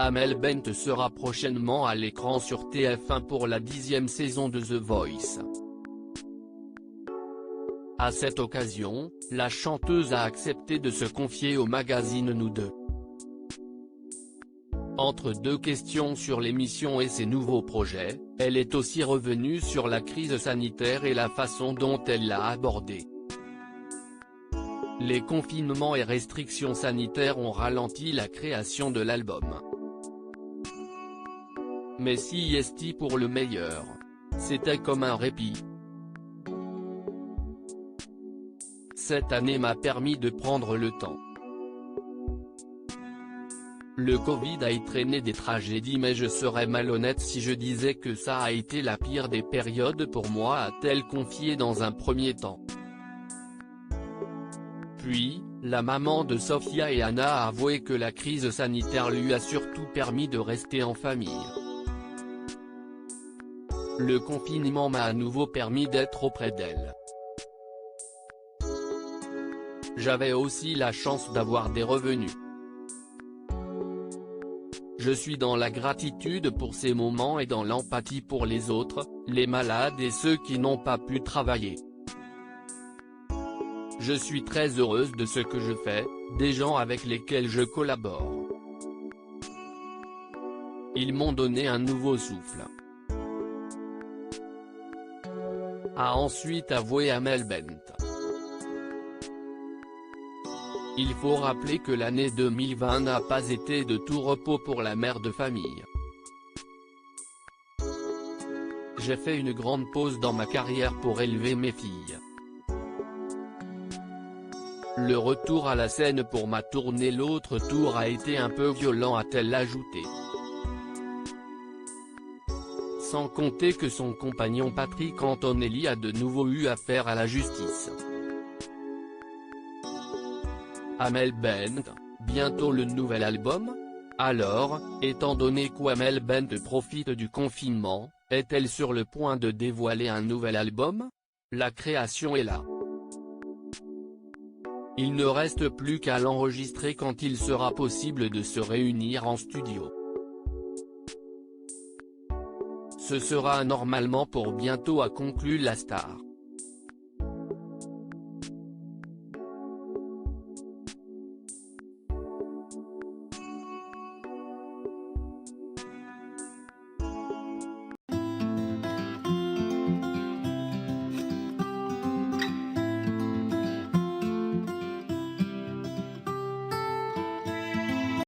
Amel Bent sera prochainement à l'écran sur TF1 pour la 10e saison de The Voice. À cette occasion, la chanteuse a accepté de se confier au magazine Nous 2. Entre deux questions sur l'émission et ses nouveaux projets, elle est aussi revenue sur la crise sanitaire et la façon dont elle l'a abordée. Les confinements et restrictions sanitaires ont ralenti la création de l'album. Mais si est pour le meilleur. C'était comme un répit. Cette année m'a permis de prendre le temps. Le Covid a entraîné des tragédies, mais je serais malhonnête si je disais que ça a été la pire des périodes pour moi, a-t-elle confié dans un premier temps. Puis, la maman de Sophia et Anna a avoué que la crise sanitaire lui a surtout permis de rester en famille. Le confinement m'a à nouveau permis d'être auprès d'elle. J'avais aussi la chance d'avoir des revenus. Je suis dans la gratitude pour ces moments et dans l'empathie pour les autres, les malades et ceux qui n'ont pas pu travailler. Je suis très heureuse de ce que je fais, des gens avec lesquels je collabore. Ils m'ont donné un nouveau souffle. A ensuite avoué Amel Bent. Il faut rappeler que l'année 2020 n'a pas été de tout repos pour la mère de famille. J'ai fait une grande pause dans ma carrière pour élever mes filles. Le retour à la scène pour ma tournée L'autre tour a été un peu violent, a-t-elle ajouté. Sans compter que son compagnon Patrick Antonelli a de nouveau eu affaire à la justice. Amel Bent, bientôt le nouvel album? Alors, étant donné qu'Amel Bent profite du confinement, est-elle sur le point de dévoiler un nouvel album? La création est là. Il ne reste plus qu'à l'enregistrer quand il sera possible de se réunir en studio. Ce sera normalement pour bientôt, a conclu la star.